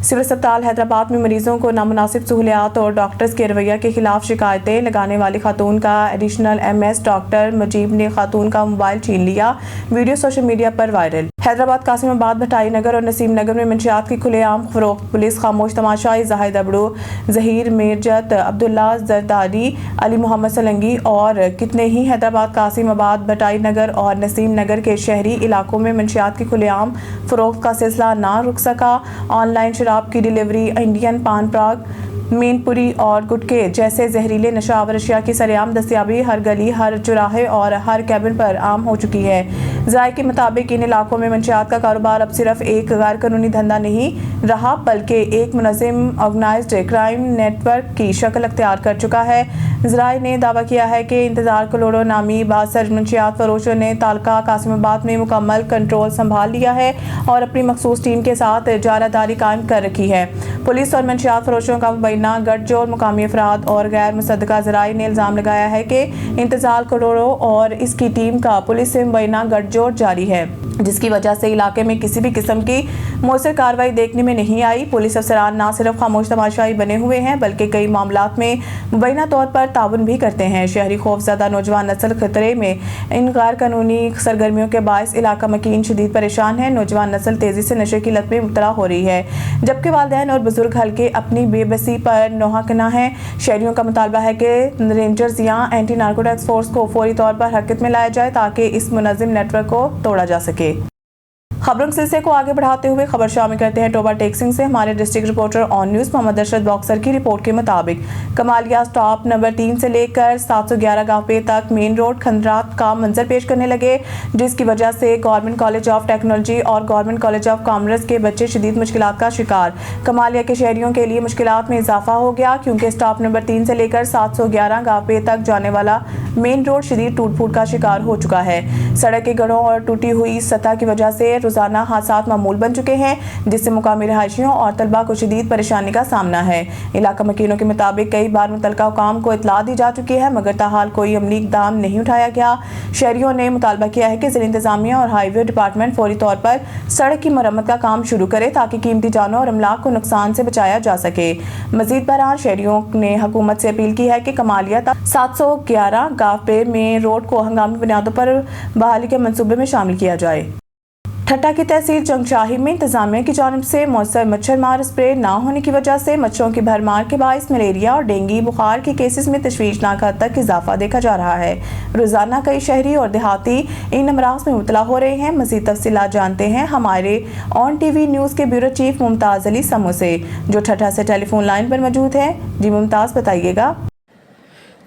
Civil अस्पताल हैदराबाद में मरीजों को नामुनासिब सहूलियात और डॉक्टर्स के रवैया के खिलाफ शिकायतें लगाने वाली खातून का एडिशनल MS डॉक्टर मजीब ने खातून का मोबाइल छीन लिया। वीडियो सोशल मीडिया पर वायरल। हैदराबाद कासिमाबाद भटाई नगर और नसीम नगर में मंशियात की खुलेआम फरोख्त। पुलिस खामोश तमाशाई जाहिद अबड़ू, जहीर मेरजत, अब्दुल्ला जरदारी, अली मोहम्मद सलंगी और कितने ही हैदराबाद कासिमाबाद भटाई नगर और नसीम नगर के शहरी इलाकों में मंशियात की खुलेआम फरोख्त का सिलसिला ना रुक सका। ऑनलाइन शराब की डिलीवरी, इंडियन पान पराग, मीनपुरी और गुटके जैसे जहरीले नशावर अशिया की सरेआम दस्तियाबी हर गली, हर चौराहे और हर कैबिन पर आम हो चुकी है। ज़राए के मुताबिक इन इलाकों में मंशियात का कारोबार अब सिर्फ एक गैर कानूनी धंधा नहीं रहा बल्कि एक मुनज़्ज़म ऑर्गेनाइज्ड क्राइम नेटवर्क की शक्ल अख्तियार कर चुका है। ज़राए ने दावा किया है कि इंतज़ार कलोड़ो नामी बासर मंशियात फरोशों ने तालका कासिमाबाद में मुकम्मल कंट्रोल संभाल लिया है और अपनी मखसूस टीम के साथ जारादारी कायम कर रखी है। पुलिस और मंशियात फरोशों का मुबैना गठजोड़ मुकामी अफराद और गैर मुसद्दका ज़राए ने इल्ज़ाम लगाया है कि इंतज़ार कलोड़ो और इसकी टीम का पुलिस से मुबैना गठजोड़ जारी है, जिसकी वजह से इलाके में किसी भी किस्म की मौसर कार्रवाई देखने में नहीं आई। पुलिस अफसरान न सिर्फ खामोश तमाशाई बने हुए हैं बल्कि कई मामलात में मुबैना तौर पर ताउन भी करते हैं। शहरी खौफज़दा नौजवान नस्ल खतरे में इन गैर कानूनी सरगर्मियों के बायस इलाका मकीन शदीद परेशान है। नौजवान नस्ल तेज़ी से नशे की लत में मुब्तला हो रही है, जबकि वालिदैन और बुजुर्ग हल्के अपनी बेबसी पर नौहकना है। शहरियों का मुतालबा है कि रेंजर्स या एंटी नारकोटिक्स फोर्स को फौरी तौर पर हरकत में लाया जाए ताकि इस मुनज़्ज़म नेटवर्क को तोड़ा जा सके। खबरों के सिलसिले को आगे बढ़ाते हुए खबर शामिल करते हैं टोबा टेक्सिंग से। हमारे district reporter on news Mohammad Arshad boxer की रिपोर्ट के मुताबिक कमालिया स्टॉप नंबर 3 से लेकर 711 गांव तक मेन रोड खंडरात का मंजर पेश करने लगे, जिसकी वजह से गवर्नमेंट कॉलेज ऑफ टेक्नोलॉजी और गवर्नमेंट कॉलेज ऑफ कॉमर्स के बच्चे शदीद मुश्किलात का शिकार। कमालिया के शहरियों के लिए मुश्किलात में इजाफा हो गया क्योंकि स्टॉप नंबर 3 से लेकर 711 गांव तक जाने वाला मेन रोड शदीद टूट फूट का शिकार हो चुका है। सड़क के गढ़ों और टूटी हुई सतह की वजह से रोजाना हादसात मामूल बन चुके हैं, जिससे मुकामी रहायशियों और तलबा को शदीद परेशानी का सामना है। इलाका मकीनों के मुताबिक कई बार मुतलका हुकाम को इतला दी जा चुकी है मगर ताहाल कोई अमली इक़दाम नहीं उठाया गया। शहरियों ने मुतालबा किया है कि ज़िला इंतजामिया और हाईवे डिपार्टमेंट फौरी तौर पर सड़क की मरम्मत का काम शुरू करे ताकि कीमती जानों और अमलाक को नुकसान से बचाया जा सके। मजीद बहरहाल शहरियों ने हुकूमत से अपील की है कि कमालिया 711 गांव पे में रोड को हंगामी बुनियादों पर बहाली के मंसूबे में शामिल किया जाए। ठट्टा की तहसील जंगशाही में इंतजामिया की जानिब से मौसर मच्छर मार स्प्रे न होने की वजह से मच्छरों की भरमार के बायस मलेरिया और डेंगू बुखार के केसेस में तशवीशनाक हद तक इजाफा देखा जा रहा है। रोजाना कई शहरी और देहाती इन अमराज में मुबतला हो रहे हैं। मज़ीद तफसीलात जानते हैं हमारे ऑन TV न्यूज़ के ब्यूरो चीफ मुमताज़ अली समो से, जो ठट्टा से टेलीफोन लाइन पर मौजूद है। जी मुमताज़, बताइएगा।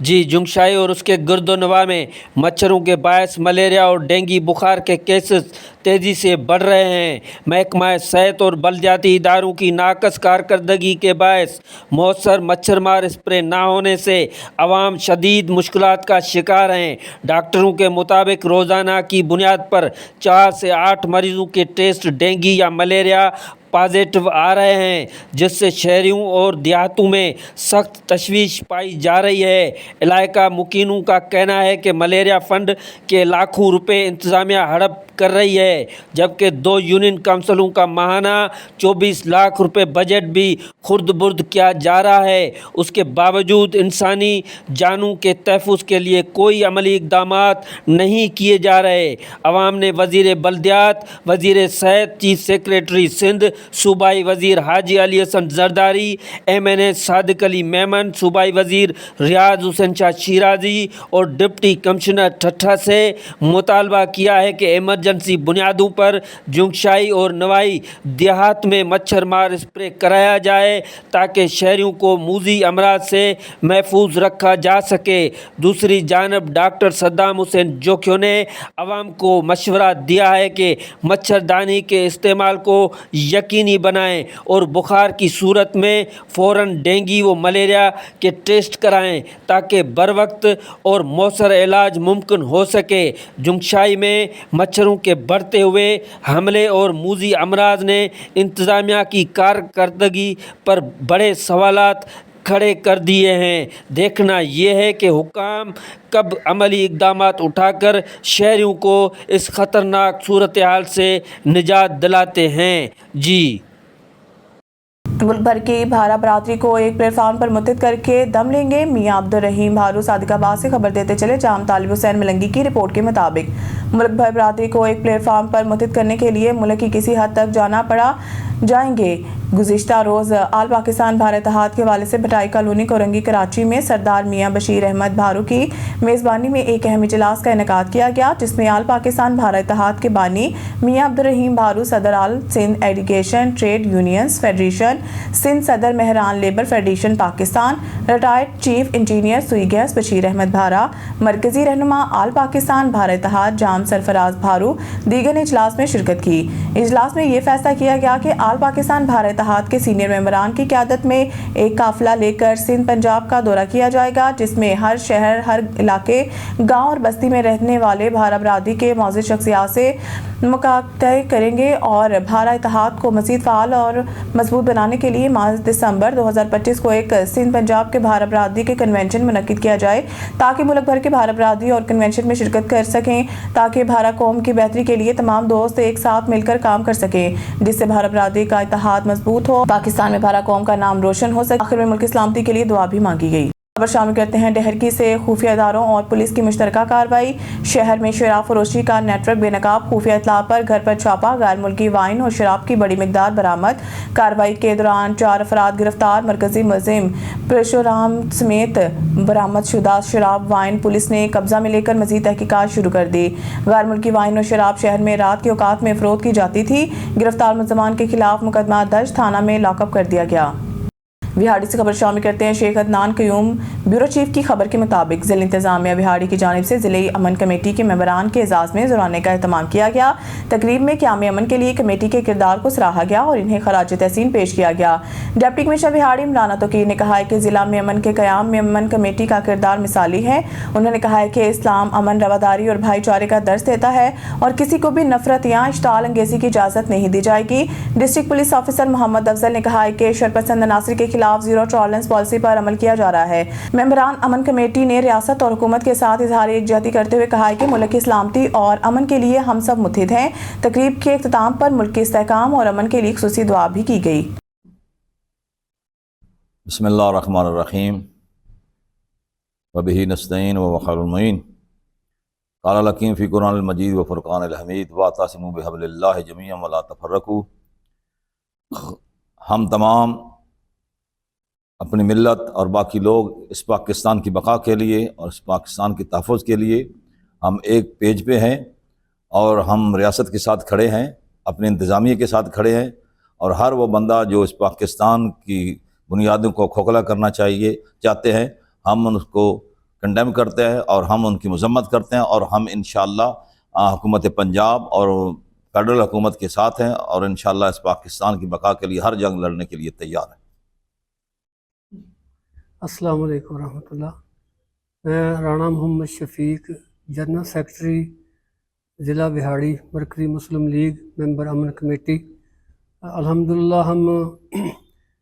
जी, जुंगशाई और उसके गर्दोनवा में मच्छरों के बायस मलेरिया और डेंगू बुखार के केसेस तेज़ी से बढ़ रहे हैं। महकमा सेहत और बलदियाती इदारों की नाकस कारकर्दगी के बायस मौसर मच्छर मार स्प्रे ना होने से अवाम शदीद मुश्किलात का शिकार हैं। डॉक्टरों के मुताबिक रोज़ाना की बुनियाद पर 4 से 8 मरीजों के टेस्ट डेंगू या मलेरिया पॉजिटिव आ रहे हैं, जिससे शहरियों और देहातों में सख्त तशवीश पाई जा रही है। इलाका मुकीनों का कहना है कि मलेरिया फंड के लाखों रुपए इंतजामिया हड़प कर रही है, जबकि 2 यूनियन काउंसिलों का माहाना 24 लाख रुपए बजट भी खुर्द बुर्द किया जा रहा है। उसके बावजूद इंसानी जानों के तहफ़्फ़ुज़ के लिए कोई अमली इक़दामात नहीं किए जा रहे। अवाम ने वज़ीर बल्दियात, वज़ीर सेहत, चीफ सेक्रेटरी सिंध, सूबाई वज़ीर हाजी अली हसन जरदारी, MNA सादिक अली मेमन, सूबाई वज़ीर रियाज हुसैन शाह शिराजी और डिप्टी कमिश्नर ठट्टा से मुतालबा किया है कि इमरजेंसी बुनियादों पर जुंगशाई और नवाई देहात में मच्छर मार स्प्रे कराया जाए ताकि शहरियों को मूजी अमराज से महफूज रखा जा सके। दूसरी जानब डॉक्टर सद्दाम हुसैन जोखियों ने अवाम को मशवरा दिया है कि मच्छरदानी के इस्तेमाल को यकीनी बनाएं और बुखार की सूरत में फ़ौरन डेंगू व मलेरिया के टेस्ट कराएं ताकि बर वक्त और मौसर इलाज मुमकिन हो सके। जुंगशाई में मच्छरों के बढ़ते हुए हमले और मूजी अमराज ने इंतज़ामिया की कारकर्दगी पर बड़े सवालात खड़े कर दिए हैं। देखना ये है कि हुकाम कब अमली इक़दामात उठाकर शहरियों को इस ख़तरनाक सूरत हाल से निजात दिलाते हैं। जी। मुल्क भर की भारा बरादरी को एक प्लेटफार्म पर मुत्तहिद करके दम लेंगे। मियां अब्दुर्रहीम भारू सादिकाबाद से खबर देते चले। जाम तालिब हुसैन मलंगी की रिपोर्ट के मुताबिक मुल्क भर बरादरी को एक प्लेटफार्म पर मुत्तहिद करने के लिए मुल्क की किसी हद तक जाना पड़ा जाएंगे। गुज़िश्ता रोज़ आल पाकिस्तान भारत इत्तेहाद के हवाले से भटाई कॉलोनी कोरंगी कराची में सरदार मियां बशीर अहमद भारू की मेज़बानी में एक अहम इजलास का इनेकाद किया गया, जिसमें आल पाकिस्तान भारत इत्तेहाद के बानी मियां अब्दुर्रहीम भारू, सदर all Sindh education trade unions federation Sindh, सदर Mehran labour federation Pakistan, retired chief engineer Sui gas Bashir Ahmad Bhara, मरकजी रहनुमा आल पाकिस्तान भारत इत्तेहाद जाम सरफराज भारू दीगर ने इजलास में शिरकत की। इजलास में ये फैसला किया गया कि आल पाकिस्तान भारत इत्तेहाद के सीनियर मेंबरान की क़यादत में एक काफिला लेकर सिंध पंजाब का दौरा किया जाएगा, जिसमें हर शहर, हर इलाके, गांव और बस्ती में रहने वाले भारा बरादरी के मौजूद शख्सियात से मुकाबला करेंगे और भारा इत्तेहाद को मज़ीद फ़ाल और मजबूत बनाने के लिए माह दिसंबर 2025 को एक सिंध पंजाब के भारा बरादरी के कन्वेंशन मुनक्किद किया जाए, ताकि मुल्क भर के भारा बरादरी और कन्वेंशन में शिरकत कर सकें, ताकि भारा कौम की बेहतरी के लिए तमाम दोस्त एक साथ मिलकर काम कर सकें, जिससे भारा बरादरी का इत्तेहाद मजबूत हो, पाकिस्तान में भारा कौम का नाम रोशन हो सके। आखिर में मुल्क की सलामती के लिए दुआ भी मांगी गई। खबर शामिल करते हैं डहरकी से। खुफिया इदारों और पुलिस की मुश्तरका कार्रवाई। शहर में शराब फरोशी का नेटवर्क बेनकाब। खुफिया इत्तला पर घर पर छापा, गैर मुल्की वाइन और शराब की बड़ी मिकदार बरामद। कार्रवाई के दौरान 4 अफराद गिरफ्तार। मरकजी मुलजिम परशुराम समेत बरामद शुदा शराब वाइन पुलिस ने कब्जा में लेकर मजीद तहकीकात शुरू कर दी। गैर मुल्की वाइन और शराब शहर में रात के औकात में फरोख्त की जाती थी। गिरफ्तार मुलजमान के खिलाफ मुकदमा दर्ज, थाना में लॉकअप कर दिया गया। बिहाड़ी से खबर शामिल करते हैं। शेख अदनान क्यूम ब्यूरो चीफ की खबर के मुताबिक ज़िला इंतज़ामिया बिहाड़ी की जानिब से ज़िले अमन कमेटी के मेंबरान के एजाज़ में ज़ुराने का एहतमाम किया गया। तकरीब में क़याम अमन के लिए कमेटी के किरदार को सराहा गया और इन्हें खराज तहसीन पेश किया गया। डिप्टी कमिश्नर बिहाड़ी इमरान तोकीर ने कहा है कि ज़िला में अमन के क़याम में अमन कमेटी का किरदार मिसाली है। उन्होंने कहा है कि इस्लाम अमन, रवादारी और भाईचारे का दर्स देता है और किसी को भी नफरत या इश्ताल अंगेज़ी की इजाज़त नहीं दी जाएगी। District police officer Mohammad Afzal ने कहा है कि शरपसंद अनासर के खिलाफ जीरो टॉलरेंस पॉलिसी पर अमल किया जा रहा है। मेंबरान अमन कमेटी ने रियासत और हुकूमत के साथ इजहार यकजहती करते हुए कहा है कि मुल्क की सलामती और अमन के लिए हम सब मुत्तहिद हैं। तकरीब के इख्तिताम पर मुल्क के इस्तेहकाम और अमन के लिए खुसूसी दुआ भी की गई। बिस्मिल्लाहिर्रहमानिर्रहीम व बिही नस्तईन व खैरुल मुईन क़ाल लकीम फ़ी क़ुरआनिल मजीद व फ़ुरक़ानिल हमीद वातसिमू बिहब्लिल्लाहि जमीअन व ला तफ़र्रक़ू। हम तमाम अपनी मिल्लत और बाकी लोग इस पाकिस्तान की बका के लिए और इस पाकिस्तान के तहफ़्फ़ुज़ के लिए हम एक पेज पे हैं और हम रियासत के साथ खड़े हैं, अपने इंतज़ामिया के साथ खड़े हैं और हर वो बंदा जो इस पाकिस्तान की बुनियादों को खोखला करना चाहते हैं, हम उसको कंडेम करते हैं और हम उनकी मज़म्मत करते हैं और हम इंशाअल्लाह हुकूमत पंजाब और फेडरल हुकूमत के साथ हैं और इंशाअल्लाह इस पाकिस्तान की बका के लिए हर जंग लड़ने के लिए तैयार हैं। अस्सलाम वालेकुम रहमतुल्लाह। मैं राणा मोहम्मद शफीक, जनरल सेक्रेटरी ज़िला बिहाड़ी, मरकज़ी मुस्लिम लीग, मेंबर अमन कमेटी। अल्हम्दुलिल्लाह हम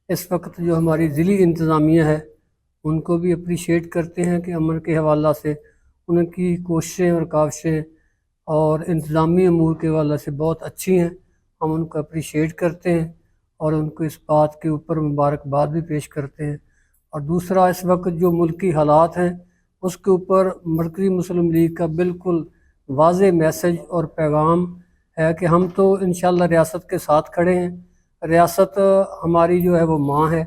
इस वक्त जो हमारी ज़िली इंतज़ामिया है उनको भी अप्रिशिएट करते हैं कि अमन के हवाला से उनकी कोशिशें और काविशें और इंतज़ामी अमूर के हवाले से बहुत अच्छी हैं। हम उनको अप्रिशिएट करते हैं और उनको इस बात के ऊपर मुबारकबाद भी पेश करते हैं। और दूसरा, इस वक्त जो मुल्की हालात हैं उसके ऊपर मरकज़ी मुस्लिम लीग का बिल्कुल वाज़ेह मैसेज और पैगाम है कि हम तो इंशाअल्लाह रियासत के साथ खड़े हैं। रियासत हमारी जो है वो माँ है,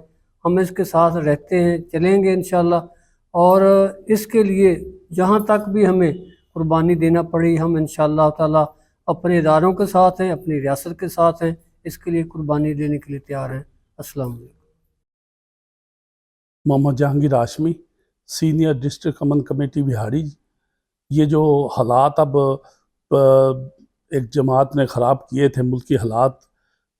हम इसके साथ रहते हैं, चलेंगे इंशाअल्लाह। और इसके लिए जहाँ तक भी हमें कुर्बानी देना पड़ी, हम इंशाअल्लाह ताला अपने इदारों के साथ हैं, अपनी रियासत के साथ हैं, इसके लिए कुर्बानी देने के लिए तैयार हैं। अस्सलाम वालेकुम। मोहम्मद जहांगीर हाशमी, सीनियर डिस्ट्रिक्ट अमन कमेटी बिहाड़ी। ये जो हालात अब एक जमात ने ख़राब किए थे मुल्क के हालात,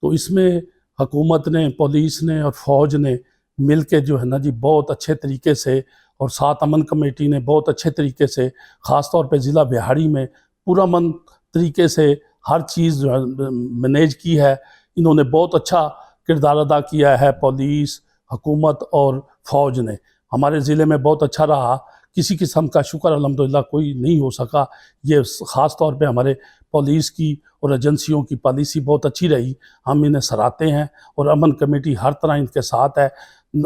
तो इसमें हुकूमत ने, पुलिस ने और फ़ौज ने मिल के जो है ना जी बहुत अच्छे तरीके से, और साथ अमन कमेटी ने बहुत अच्छे तरीके से, ख़ास तौर पे ज़िला बिहाड़ी में पुरअमन तरीके से हर चीज़ जो है मैनेज की है। इन्होंने बहुत अच्छा किरदार अदा किया है, पुलिस, हुकूमत और फ़ौज ने। हमारे ज़िले में बहुत अच्छा रहा किसी किस्म का शुक्र अल्हम्दुलिल्लाह कोई नहीं हो सका। ये ख़ास तौर पे हमारे पुलिस की और एजेंसियों की पॉलिसी बहुत अच्छी रही, हम इन्हें सराहते हैं और अमन कमेटी हर तरह इनके साथ है।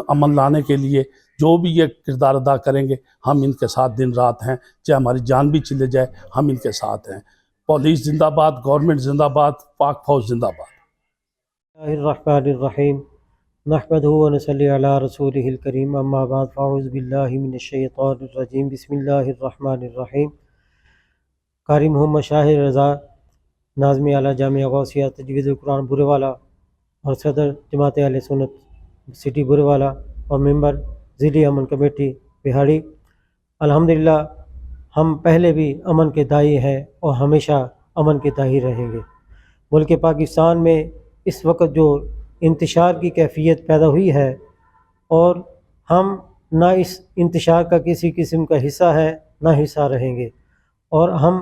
अमन लाने के लिए जो भी ये किरदार अदा करेंगे हम इनके साथ दिन रात हैं, चाहे हमारी जान भी चले जाए हम इनके साथ हैं। पुलिस जिंदाबाद, गवर्नमेंट जिंदाबाद, पाक फौज जिंदाबाद। बिस्मिल्लाहिर्रहमानिर्रहीम नहमदुहु व नसल्ली अला रसूलिहिल करीम अम्मा बाद फ़अऊज़ु बिल्लाहि मिनश्शैतानिर्रजीम बिस्मिल्लाहिर्रहमानिर्रहीम। कारी मोहम्मद शाहिर रज़ा, नाज़िम आला जामिया गौसिया तजवीज़ुल कुरान बुरेवाला और सदर जमात अहले सुन्नत सिटी बुरेवाला और मेंबर ज़िली अमन कमेटी बिहाड़ी। अल्हम्दुलिल्लाह हम पहले भी अमन के दाई हैं और हमेशा अमन के दाई रहेंगे। मुल्क पाकिस्तान में इस वक्त जो इंतशार की कैफियत पैदा हुई है और हम ना इस इंतशार का किसी किस्म का हिस्सा है ना हिस्सा रहेंगे, और हम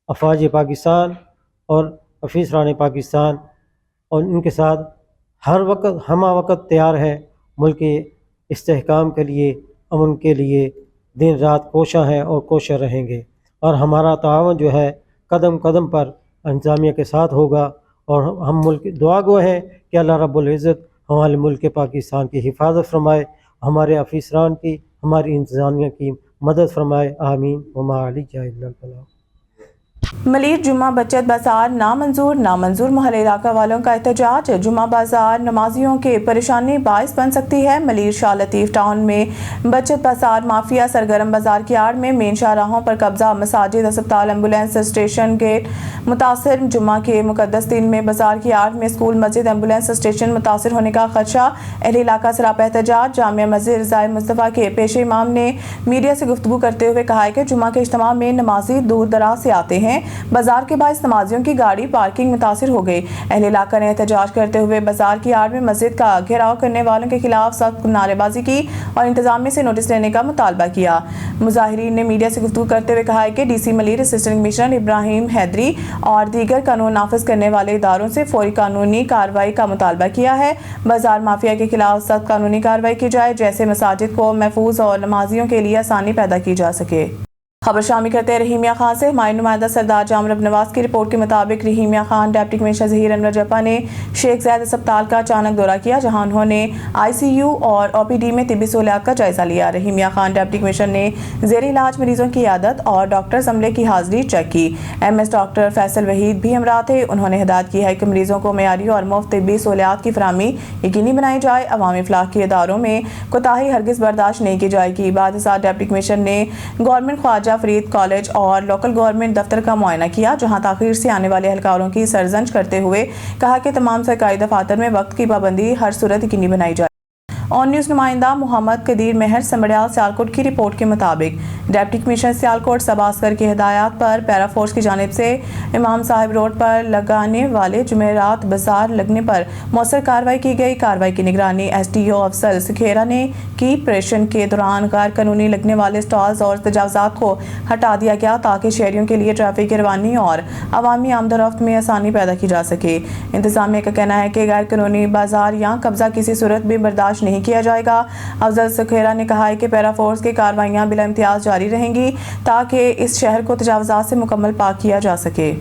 अफवाज पाकिस्तान और अफीसरान पाकिस्तान और इनके साथ हर वक्त हमा वक्त तैयार है मुल्क के इस्तेहकाम के लिए, अमन के लिए दिन रात कोशा हैं और कोशा रहेंगे। और हमारा तावन जो है कदम कदम पर इंतज़ामिया के साथ होगा, और हम मुल्क दुआ गो हैं कि अल्लाह रब्बुल इज़्ज़त हमारे मुल्क पाकिस्तान की हिफाजत फरमाए, हमारे अफीसरान की, हमारी इंतज़ामिया की मदद फरमाए। आमीन व मा अलैना इल्ला अल बलाग। मलीर जुम्मा बचत बाजार नामंजूर मोहल्ले इलाका वालों का एहतजाज। जुम्मा बाजार नमाजियों के परेशानी बाइस बन सकती है। मलीर शाह लतीफ़ टाउन में बचत बाजार माफिया सरगर्म बाजार की आड़ में मेन शाहराहों पर कब्जा। मसाजिद, अस्पताल, एम्बुलेंस स्टेशन गेट मुतासर। जुम्मा के मुकद्दस दिन में बाजार की आड़ में स्कूल, मस्जिद, एम्बुलेंस स्टेशन मुतासर होने का खदशा। अहले इलाका सरापा एहतजाज। जामिया मस्जिद रज़ाए मुस्तफ़ा के पेश इमाम ने मीडिया से गुफ्तगू करते हुए कहा है कि जुम्मा के इज्तिमा में नमाजी दूर दराज से आते हैं। बाजार के बाइस नमाजियों की गाड़ी पार्किंग मुतासिर हो गई। अहले इलाका ने एहतजाज करते हुए बाजार की आड़ में मस्जिद का घेराव करने वालों के खिलाफ सख्त नारेबाजी की और इंतजामिया से नोटिस लेने का मुतालबा किया। मुजाहिरीन ने मीडिया से गुफ्तगू करते हुए कहा है कि DC Malir, assistant commissioner Ibrahim Haideri और दीगर कानून नाफिज करने वाले इदारों से फौरी कानूनी कार्रवाई का मुतालबा किया है। बाजार माफिया के खिलाफ सख्त कानूनी कार्रवाई की जाए, जैसे मसाजिद को महफूज और नमाजियों के लिए आसानी पैदा की जा सके। खबर शामिल करते हैं रहीमिया खान से। हमारी नुमाइंदा सरदार जामर नवाज की रिपोर्ट के मुताबिक रहीमिया खान डिप्टी कमिश्नर ज़हीर अनवर जप्पा ने शेख ज़ैद अस्पताल का अचानक दौरा किया, जहां उन्होंने ICU और OPD में तिब्बी सहूलियात का जायजा लिया। रहीमिया खान डिप्टी कमिश्नर ने ज़ेर इलाज मरीजों की आदत और डॉक्टर्स अमले की हाजिरी चेक की। MS डॉक्टर फैसल वहीद भी हमरा थे। उन्होंने हिदायत की है कि मरीजों को मेयारी और मुफ्त तिब्बी सहूलियात की फराहमी यकीनी बनाई जाए। अवामी फलाह के इदारों में कोताही हरगिज़ बर्दाश्त नहीं की जाएगी। बाद डिप्टी कमिश्नर ने गवर्नमेंट ख्वाजा फरीद कॉलेज और लोकल गवर्नमेंट दफ्तर का मुआयना किया, जहां ताखीर से आने वाले एहलकारों की सरजंश करते हुए कहा कि तमाम सरकारी दफातर में वक्त की पाबंदी हर सूरत यकीनी बनाई जाए। ऑन न्यूज़ नुमाइंदा मोहम्मद कदीर मेहर समड़ियाल सियालकोट की रिपोर्ट के मुताबिक डिप्टी कमिश्नर सियालकोट सबास्कर की हिदायत पर पैरा फोर्स की जानिब से इमाम साहिब रोड पर लगाने वाले जुमेरात बाजार लगने पर मौसर कार्रवाई की गई। कार्रवाई की निगरानी SDO अफसल सखेरा ने की। ऑपरेशन के दौरान गैर कानूनी लगने वाले स्टॉल्स और तजावजात को हटा दिया गया, ताकि शहरियों के लिए ट्रैफिक की रवानी और अवामी आमदोरफ्त में आसानी पैदा की जा सके। इंतजामिया का कहना है कि गैर कानूनी बाजार या कब्जा किसी सूरत में बर्दाश्त नहीं किया जाएगा। अफजल सखेरा ने कहा है कि पैरा फोर्स की कार्रवाइयां बिला इम्तियाज जारी रहेंगी, ताकि इस शहर को तजावजात से मुकम्मल पाक किया जा सके।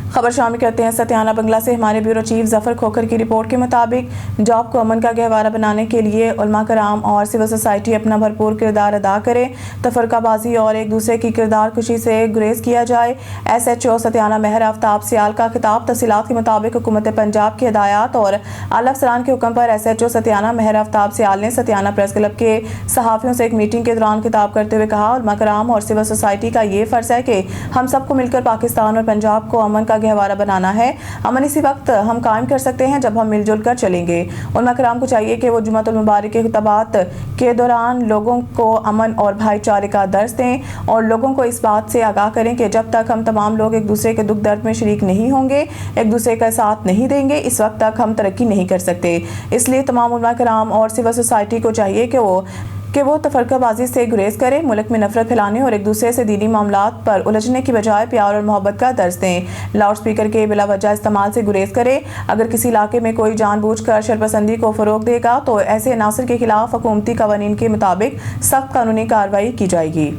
खबर शामिल करते हैं सतियाना बंगला से। हमारे ब्यूरो चीफ जफर खोखर की रिपोर्ट के मुताबिक जॉब को अमन का गहवारा बनाने के लिए उलमा कराम और सिविल सोसाइटी अपना भरपूर किरदार अदा करें। तफरकाबाजी और एक दूसरे की किरदार कुशी से गुरेज किया जाए। SHO सतियाना महर आफ्ताब सियाल का खिताब। तफसीलात के मुताबिक हुकूमत पंजाब की हिदायत और आला अफसरान के हुक्म पर SHO सतियाना महर आफ्ताब सियाल ने सतियाना प्रेस क्लब के सहाफ़ियों से एक मीटिंग के दौरान खिताब करते हुए कहा, उलमा कराम और सिविल सोसाइटी का ये फ़र्ज़ है कि हम सबको मिलकर पाकिस्तान और पंजाब को अमन का गहवारा बनाना है। अमन इसी वक्त हम कायम कर सकते हैं जब हम मिलजुल कर चलेंगे। उलमा कराम को चाहिए कि वो जुम्मतुल मुबारक के खुतबात के दौरान लोगों को अमन और भाईचारे का दर्स दें और लोगों को इस बात से आगाह करें कि जब तक हम तमाम लोग एक दूसरे के दुख दर्द में शरीक नहीं होंगे, एक दूसरे का साथ नहीं देंगे, इस वक्त तक हम तरक्की नहीं कर सकते। इसलिए तमाम उलमा कराम और सिविल सोसाइटी को चाहिए कि वो کہ وہ تفرقہ بازی سے گریز کریں، ملک میں نفرت پھیلانے اور ایک دوسرے سے دینی معاملات پر الجھنے کی بجائے پیار اور محبت کا درس دیں، لاؤڈ سپیکر کے بلا وجہ استعمال سے گریز کریں۔ اگر کسی علاقے میں کوئی جان بوجھ کر شرپسندی کو فروغ دے گا تو ایسے عناصر کے خلاف حکومتی قوانین کے مطابق سخت قانونی کارروائی کی جائے گی۔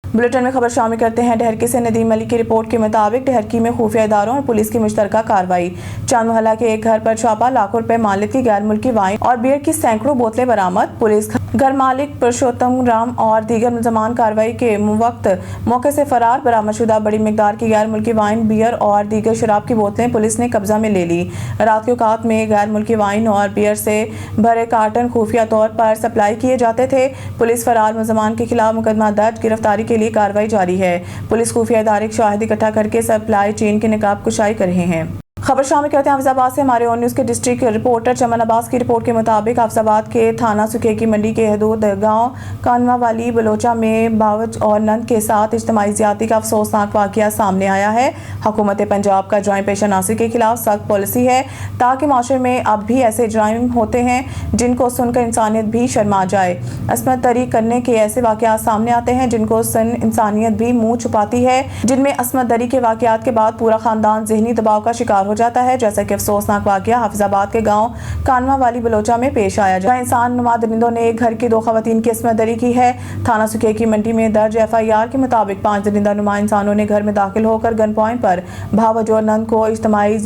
بلیٹن میں خبر شامل کرتے ہیں۔ ڈھرکی سے ندیم علی کی رپورٹ کے مطابق ڈھرکی میں خفیہ اداروں اور پولیس کی مشترکہ کارروائی، چاند محلہ کے ایک گھر پر چھاپا، لاکھوں روپے مالیت کی غیر ملکی وائن اور بیئر کی سینکڑوں بوتلیں برآمد، پولیس گھر مالک پرشوتم رام اور دیگر ملزمان کارروائی کے وقت موقع سے فرار، برآمد شدہ بڑی مقدار کی غیر ملکی وائن، بیئر اور دیگر شراب کی بوتلیں پولیس نے قبضہ میں لے لی۔ رات کے اوقات میں غیر ملکی وائن اور بیئر سے بھرے کارٹن خفیہ طور پر سپلائی کیے جاتے تھے۔ پولیس فرار ملزمان کے خلاف مقدمہ درج، گرفتاری کے لیے کارروائی جاری ہے۔ پولیس خفیہ ادارے شاہد اکٹھا کر کے سپلائی چین کی نقاب کشائی کر رہے ہیں۔ خبر شامل کرتے ہیں حافظ آباد سے۔ ہمارے اون نیوز کے ڈسٹرکٹ رپورٹر چمن عباس کی رپورٹ کے مطابق حافظ آباد کے تھانہ سکھے کی منڈی کے حدود گاؤں کانوا والی بلوچہ میں باوچ اور نند کے ساتھ اجتماعی زیادتی کا افسوسناک واقعہ سامنے آیا ہے۔ حکومت پنجاب کا جرائم پیشہ عناصر کے خلاف سخت پالیسی ہے تاکہ معاشرے میں اب بھی ایسے جرائم ہوتے ہیں جن کو سن کر انسانیت بھی شرما جائے۔ عصمت دری کرنے کے ایسے واقعات سامنے آتے ہیں جن کو سن انسانیت بھی منہ چھپاتی ہے، جن میں عصمت دری کے واقعات کے بعد پورا خاندان ذہنی دباؤ کا شکار ہو جاتا ہے، جیسا کہ افسوسناک واقعہ حافظ آباد کے گاؤں کانوا والی بلوچہ میں پیش آیا، جہاں انسان نما درندوں نے ایک گھر کی 2 خواتین کی عصمت دری کی ہے۔ تھانہ سکھے کی منڈی میں درج FIR کے مطابق 5 درندہ نما انسانوں نے گھر میں داخل ہو کر گن پوائنٹ پر بھاوج اور نند کو اجتماعی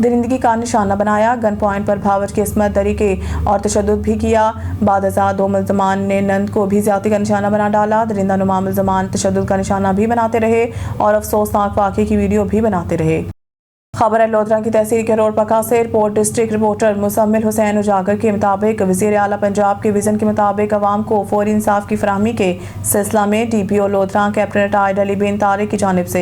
درندگی کا نشانہ بنایا، گن پوائنٹ پر بھاوج کی عصمت دری کے اور تشدد بھی کیا۔ بعد ازاں 2 ملزمان نے نند کو بھی زیادتی کا نشانہ بنا ڈالا۔ درندہ نما ملزمان تشدد کا نشانہ بھی بناتے رہے اور افسوسناک واقعے کی ویڈیو بھی بناتے رہے۔ خبر ہے لودھرا کی تحصیل کے روڈ پکا سے۔ رپورٹ ڈسٹرکٹ رپورٹر مزمل حسین اجاگر کے مطابق وزیر اعلیٰ پنجاب کے ویژن کے مطابق عوام کو فوری انصاف کی فراہمی کے سلسلہ میں DPO لودھرا کیپٹن ریٹائرڈ علی بن طارق کی جانب سے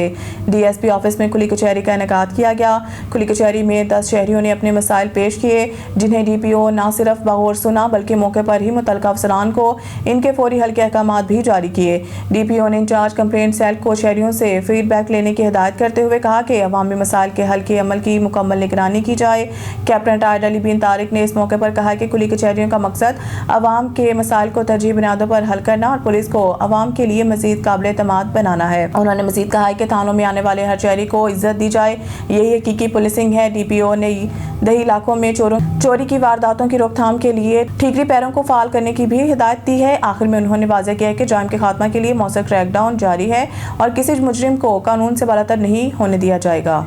DSP آفس میں کھلی کچہری کا انعقاد کیا گیا۔ کھلی کچہری میں 10 شہریوں نے اپنے مسائل پیش کیے، جنہیں DPO نہ صرف بغور سنا بلکہ موقع پر ہی متعلقہ افسران کو ان کے فوری حل کے احکامات بھی جاری کیے۔ DPO نے انچارج کمپلینٹ سیل کو شہریوں سے فیڈ بیک لینے کی ہدایت کرتے ہوئے کہا کہ عوامی مسائل کے حل کے عمل کی مکمل نگرانی کی جائے۔ کیپٹن ریٹائرڈ علی بن طارق نے اس موقع پر کہا کہ کھلی کچہریوں کا مقصد عوام کے مسائل کو ترجیحی بنیادوں پر حل کرنا اور پولیس کو عوام کے لیے مزید قابل اعتماد بنانا ہے۔ انہوں نے مزید کہا کہ تھانوں میں آنے والے ہر شہری کو عزت دی جائے، یہی حقیقی پولیسنگ ہے۔ DPO نے دیہی علاقوں میں چوری کی وارداتوں کی روک تھام کے لیے ٹھیکری پیروں کو فعال کرنے کی بھی ہدایت دی ہے۔ آخر میں انہوں نے واضح کیا کہ جرائم کے خاتمہ کے لیے مؤثر کریک ڈاؤن جاری ہے اور کسی مجرم کو قانون سے بالاتر نہیں ہونے دیا جائے گا۔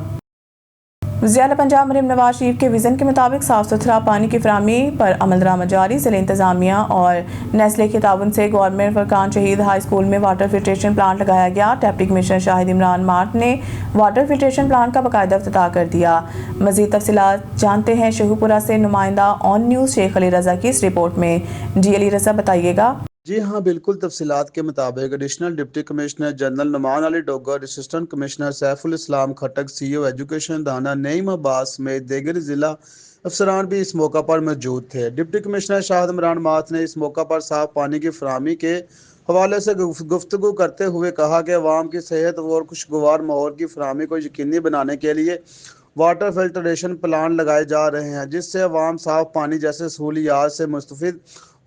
وزیر اعلیٰ پنجاب مریم نواز شریف کے ویژن کے مطابق صاف ستھرا پانی کی فراہمی پر عمل درآمد جاری۔ ضلع انتظامیہ اور نیسلے کے تعاون سے گورنمنٹ فرقان شہید ہائی اسکول میں واٹر فلٹریشن پلانٹ لگایا گیا۔ ڈپٹی کمشنر شاہد عمران مارٹ نے واٹر فلٹریشن پلانٹ کا باقاعدہ افتتاح کر دیا۔ مزید تفصیلات جانتے ہیں شہوپورہ سے نمائندہ آن نیوز شیخ علی رضا کی اس رپورٹ میں۔ جی علی رضا بتائیے گا۔ جی ہاں بالکل، تفصیلات کے مطابق additional deputy commissioner general Noman Ali Dogar, assistant commissioner Saif ul Islam Khattak, CEO education دانا نعیم عباس سمیت دیگر ضلع افسران بھی اس موقع پر موجود تھے۔ ڈپٹی کمشنر شاہد عمران مات نے اس موقع پر صاف پانی کی فراہمی کے حوالے سے گفتگو کرتے ہوئے کہا کہ عوام کی صحت اور خوشگوار ماحول کی فراہمی کو یقینی بنانے کے لیے واٹر فلٹریشن پلانٹ لگائے جا رہے ہیں، جس سے عوام صاف پانی جیسے سہولیات سے مستفید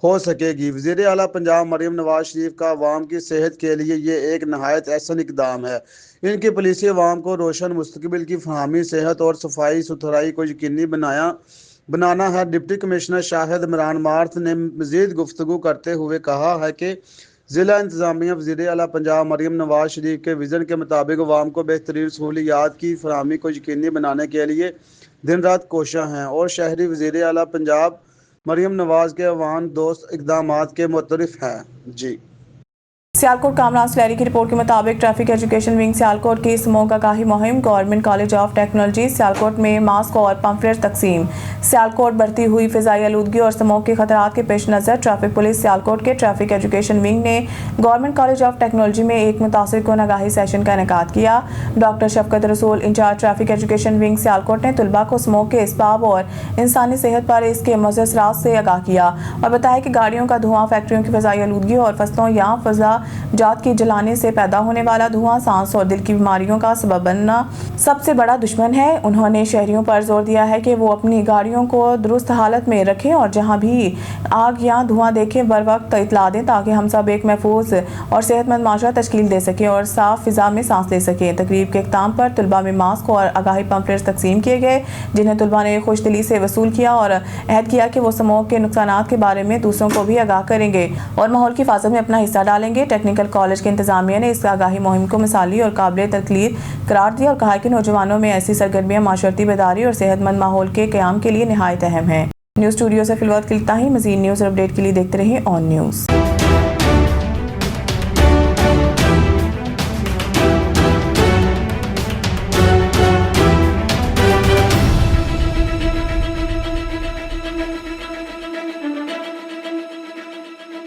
ہو سکے گی۔ وزیر اعلیٰ پنجاب مریم نواز شریف کا عوام کی صحت کے لیے یہ ایک نہایت احسن اقدام ہے۔ ان کی پالیسی عوام کو روشن مستقبل کی فراہمی، صحت اور صفائی ستھرائی کو یقینی بنانا ہے۔ ڈپٹی کمشنر شاہد عمران مارت نے مزید گفتگو کرتے ہوئے کہا ہے کہ ضلع انتظامیہ وزیر اعلیٰ پنجاب مریم نواز شریف کے ویژن کے مطابق عوام کو بہترین سہولیات کی فراہمی کو یقینی بنانے کے لیے دن رات کوشاں ہیں اور شہری وزیر اعلیٰ پنجاب مریم نواز کے عوام دوست اقدامات کے معترف ہیں۔ جی سیالکوٹ کامران سلیری کی رپورٹ کے مطابق ٹریفک ایجوکیشن ونگ سیالکوٹ کی اسموگ آگاہی مہم، government college of technology Sialkot میں ماسک اور پمفلٹ تقسیم۔ سیالکوٹ بڑھتی ہوئی فضائی آلودگی اور اسموگ کے خطرات کے پیش نظر ٹریفک پولیس سیالکوٹ کے ٹریفک ایجوکیشن ونگ نے گورنمنٹ کالج آف ٹیکنالوجی میں ایک متاثر کن آگاہی سیشن کا انعقاد کیا۔ Doctor Shafqat Rasool incharge traffic education wing Sialkot نے طلباء کو اسموگ کے اسباب اور انسانی صحت پر اس کے مضر اثرات سے آگاہ کیا اور بتایا کہ گاڑیوں کا دھواں، فیکٹریوں کی فضائی آلودگی اور فصلوں یا فضا جات کی جلانے سے پیدا ہونے والا دھواں سانس اور دل کی بیماریوں کا سبب بننا سب سے بڑا دشمن ہے۔ انہوں نے شہریوں پر زور دیا ہے کہ وہ اپنی گاڑیوں کو درست حالت میں رکھیں اور جہاں بھی آگ یا دھواں دیکھیں بر وقت اطلاع دیں تاکہ ہم سب ایک محفوظ اور صحت مند معاشرہ تشکیل دے سکیں اور صاف فضا میں سانس لے سکیں۔ تقریب کے اختتام پر طلباء میں ماسک اور آگاہی پمفلیٹس تقسیم کیے گئے جنہیں طلباء نے خوش دلی سے وصول کیا اور عہد کیا کہ وہ اسموگ کے نقصانات کے بارے میں دوسروں کو بھی آگاہ کریں گے اور ماحول کی حفاظت میں اپنا حصہ ڈالیں گے۔ ٹیکنیکل کالج کے انتظامیہ نے اس آگاہی مہم کو مثالی اور قابل تقلید قرار دیا اور کہا کہ نوجوانوں میں ایسی سرگرمیاں معاشرتی بیداری اور صحت مند ماحول کے قیام کے لیے نہایت اہم ہیں۔ نیوز اسٹوڈیو سے فی الوقت کے لیے اتنا ہی۔ مزید نیوز اور اپڈیٹ کے لیے دیکھتے رہیں آن نیوز۔